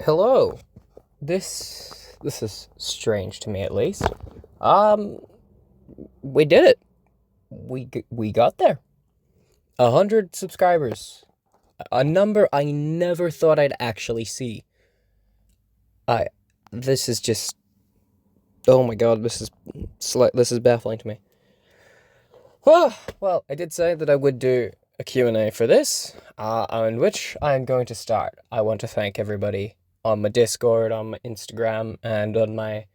Hello. This is strange to me at least. Um, we did it. We got there. 100 subscribers. A number I never thought I'd actually see. I this is just oh my god, this is baffling to me. Well, I did say that I would do a Q&A for this, on which I'm going to start. I want to thank everybody on my Discord, on my Instagram, and on my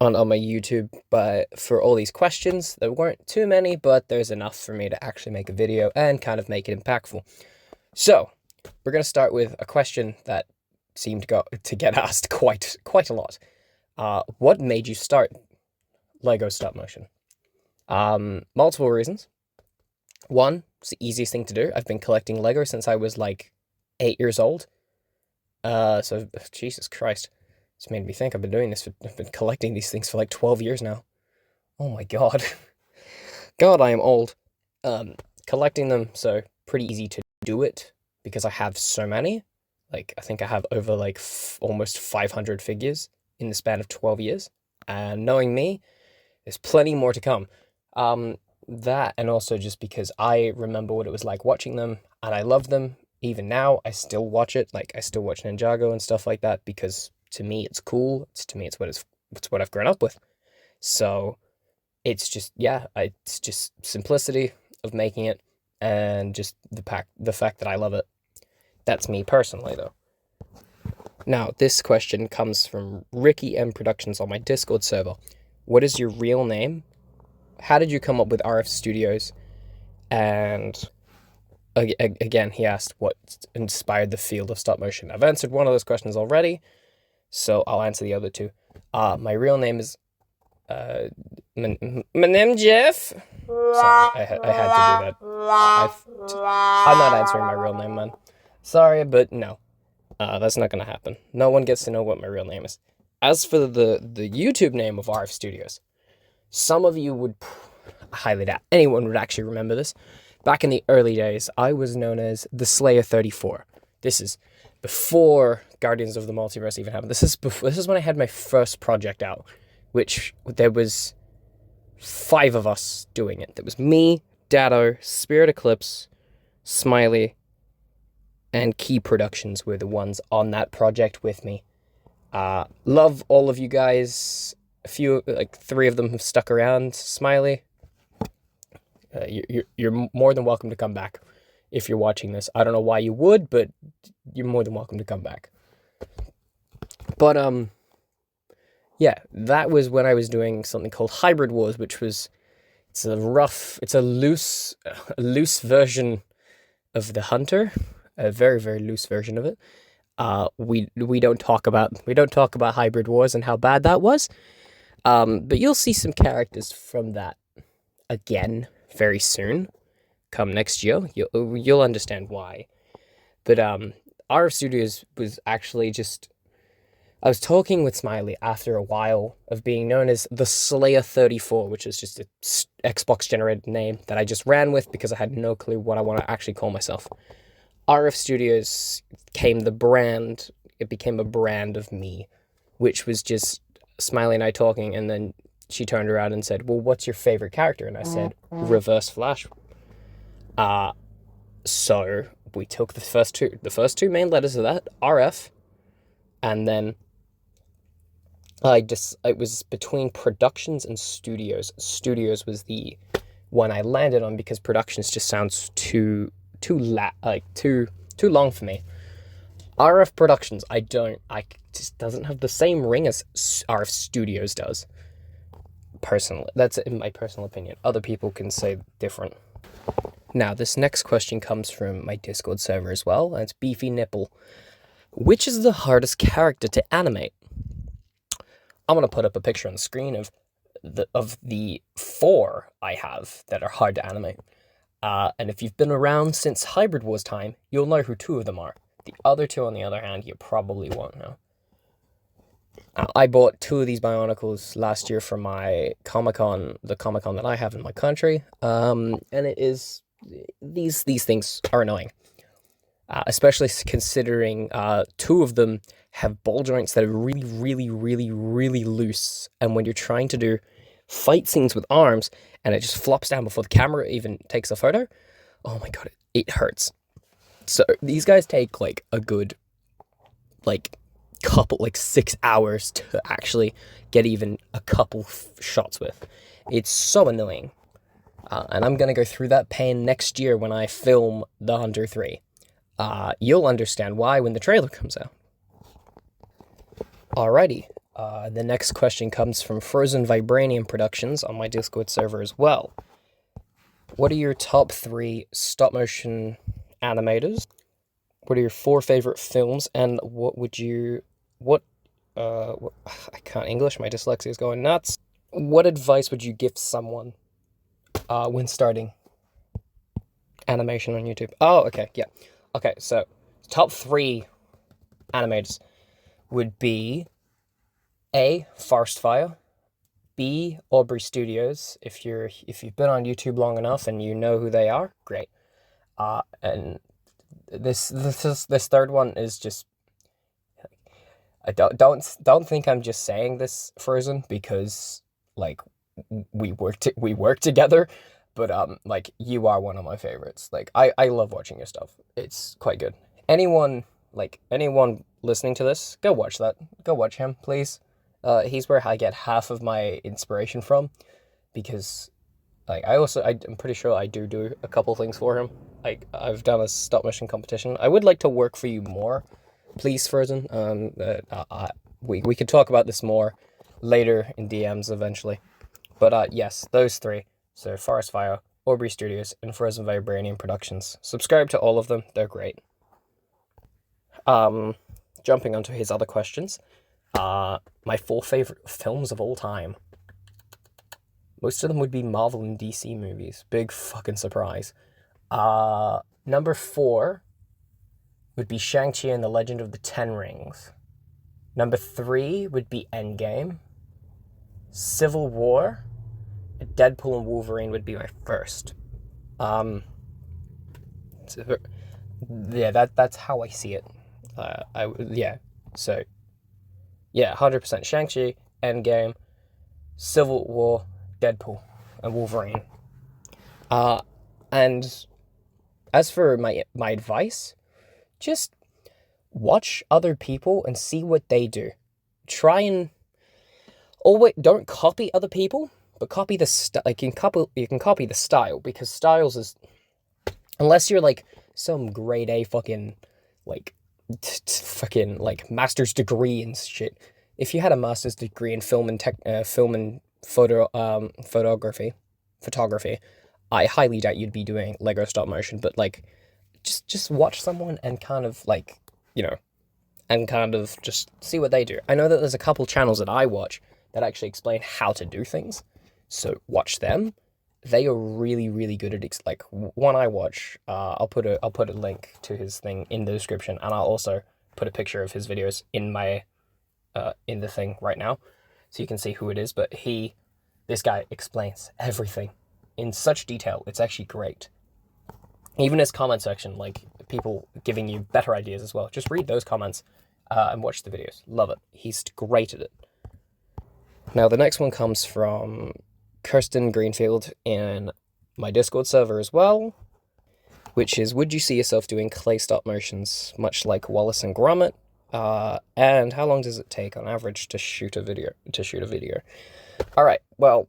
YouTube, but for all these questions. There weren't too many, but there's enough for me to actually make a video and kind of make it impactful. So, we're going to start with a question that seemed to get asked quite a lot. What made you start Lego stop motion? Multiple reasons. One, it's the easiest thing to do. I've been collecting Lego since I was like 8 years old. So Jesus Christ, it's made me think I've been collecting these things for like 12 years now. Oh my god. God, I am old. Collecting them, so pretty easy to do it because I have so many. Like, I think I have over like almost 500 figures in the span of 12 years. And knowing me, there's plenty more to come. That, and also just because I remember what it was like watching them, and I love them. Even now, I still watch it. Like, I still watch Ninjago and stuff like that because to me, it's cool. To me, it's what I've grown up with. So, it's just, yeah, it's just simplicity of making it, and just the fact that I love it. That's me personally, though. Now, this question comes from Ricky M Productions on my Discord server. What is your real name? How did you come up with RF Studios? And again, he asked what inspired the field of stop motion. I've answered one of those questions already, so I'll answer the other two. My real name is my name's Jeff. Sorry, I had to do that. I'm not answering my real name, man. Sorry, but no, that's not gonna happen. No one gets to know what my real name is. As for the YouTube name of RF Studios, some of you would, highly doubt anyone would actually remember this. Back in the early days, I was known as the Slayer 34. This is before Guardians of the Multiverse even happened. This is when I had my first project out, which there was 5 of us doing it. There was me, Dado, Spirit Eclipse, Smiley, and Key Productions were the ones on that project with me. Love all of you guys. A few, like 3 of them have stuck around. Smiley, you're more than welcome to come back if you're watching this. I don't know why you would, but you're more than welcome to come back. But yeah, that was when I was doing something called Hybrid Wars, which was it's a loose version of the Hunter, a very, very loose version of it. We don't talk about Hybrid Wars and how bad that was. But you'll see some characters from that again very soon. Come next year, you'll understand why. But RF Studios was actually just, I was talking with Smiley after a while of being known as the Slayer 34, which is just a Xbox generated name that I just ran with because I had no clue what I want to actually call myself. RF Studios became a brand of me, which was just Smiley and I talking, and then she turned around and said, well, what's your favorite character? And I said, Reverse Flash. So we took the first two main letters of that, RF, and then it was between Productions and Studios. Studios was the one I landed on because Productions just sounds too long for me. RF Productions, just doesn't have the same ring as RF Studios does. Personally, that's in my personal opinion. Other people can say different. Now, this next question comes from my Discord server as well, and it's Beefy Nipple. Which is the hardest character to animate? I'm gonna put up a picture on the screen of the 4 I have that are hard to animate. And if you've been around since Hybrid Wars time, you'll know who 2 of them are. The other 2, on the other hand, you probably won't know. I bought 2 of these Bionicles last year for my Comic-Con, the Comic-Con that I have in my country. And it is, these things are annoying. especially considering two of them have ball joints that are really, really, really, really loose. And when you're trying to do fight scenes with arms and it just flops down before the camera even takes a photo, oh my god, it hurts. So these guys take like a good couple 6 hours to actually get even a couple shots with. It's so annoying. And I'm gonna go through that pain next year when I film The Hunter 3. You'll understand why when the trailer comes out. Alrighty, the next question comes from Frozen Vibranium Productions on my Discord server as well. What are your top 3 stop-motion animators? What are your 4 favorite films? And I can't English, my dyslexia is going nuts. What advice would you give someone when starting animation on YouTube? Oh, okay, yeah. Okay, so top 3 animators would be A, Forest Fire, B, Aubrey Studios. If you've been on YouTube long enough and you know who they are, great. And this third one is just, I don't think I'm just saying this, Frozen, because we work together, but you are one of my favorites. I love watching your stuff. It's quite good. Anyone listening to this, go watch that. Go watch him, please. He's where I get half of my inspiration from, because I'm pretty sure I do a couple things for him. I've done a stop motion competition. I would like to work for you more, please, Frozen. We could talk about this more later in DMs eventually. But yes, those 3. So Forest Fire, Aubrey Studios, and Frozen Vibranium Productions. Subscribe to all of them. They're great. Jumping onto his other questions. My 4 favorite films of all time. Most of them would be Marvel and DC movies. Big fucking surprise. Number 4 would be Shang-Chi and the Legend of the Ten Rings. Number 3 would be Endgame. Civil War. Deadpool and Wolverine would be my first. That's how I see it. So 100% Shang-Chi, Endgame, Civil War, Deadpool, and Wolverine. And as for my advice, just watch other people and see what they do. Try and don't copy other people, but copy the you can copy the style, because styles is, unless you're some grade A fucking master's degree and shit. If you had a master's degree in film and photography, I highly doubt you'd be doing Lego stop motion. But just watch someone and kind of just see what they do. I know that there's a couple channels that I watch that actually explain how to do things, so watch them. They are really, really good at one I watch. I'll put a link to his thing in the description, and I'll also put a picture of his videos in my in the thing right now, so you can see who it is. But this guy explains everything in such detail. It's actually great. Even his comment section, people giving you better ideas as well. Just read those comments and watch the videos. Love it. He's great at it. Now the next one comes from Kirsten Greenfield in my Discord server as well, which is, would you see yourself doing clay stop motions much like Wallace and Gromit? And how long does it take on average to shoot a video? All right, well,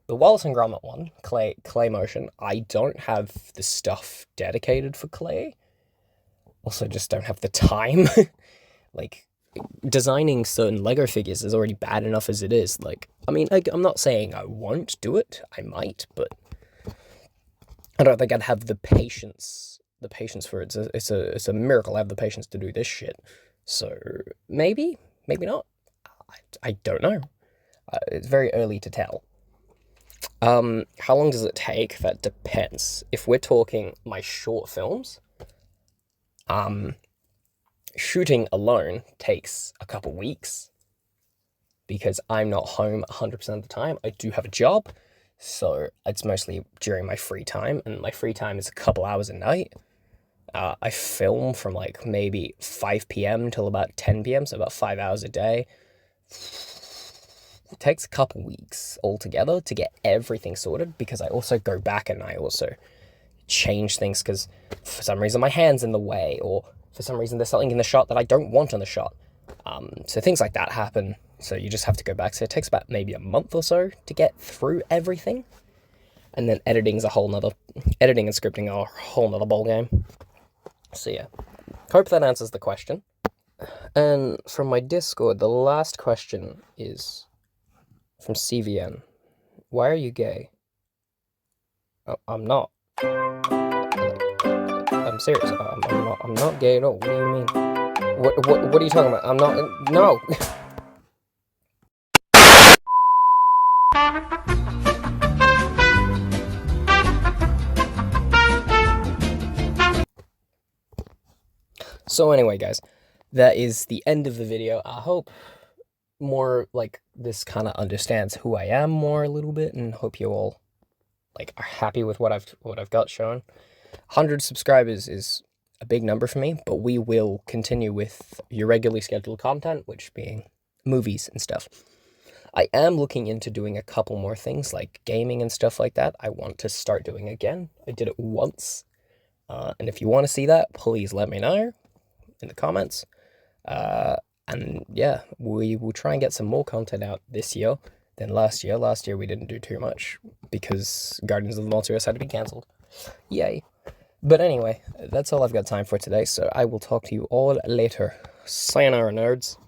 the Wallace and Gromit one, clay motion, I don't have the stuff dedicated for clay. Also, just don't have the time. Designing certain Lego figures is already bad enough as it is. I'm not saying I won't do it. I might, but I don't think I'd have the patience for it. It's a miracle I have the patience to do this shit. So maybe not. I don't know. It's very early to tell. How long does it take? That depends. If we're talking my short films, shooting alone takes a couple weeks, because I'm not home 100% of the time. I do have a job, so it's mostly during my free time, and my free time is a couple hours a night. I film from like maybe 5 p.m. till about 10 p.m., so about 5 hours a day. It takes a couple weeks altogether to get everything sorted, because I also go back and I also change things because for some reason my hand's in the way, or for some reason there's something in the shot that I don't want in the shot. So things like that happen. So you just have to go back. So it takes about maybe a month or so to get through everything. And then editing and scripting are a whole nother ballgame. So yeah, hope that answers the question. And from my Discord, the last question is from CVN. Why are you gay? Oh, I'm not. I'm serious. I'm not gay at all. What do you mean? What are you talking about? I'm not. No. So anyway, guys, that is the end of the video. I hope more like this kind of understands who I am more a little bit, and hope you all like are happy with what I've got shown. 100 subscribers is a big number for me, but we will continue with your regularly scheduled content, which being movies and stuff. I am looking into doing a couple more things like gaming and stuff like that. I want to start doing again. I did it once. And if you want to see that, please let me know in the comments. And yeah, we will try and get some more content out this year than last year. Last year we didn't do too much because Guardians of the Multiverse had to be cancelled. Yay. But anyway, that's all I've got time for today, so I will talk to you all later. Sayonara, nerds.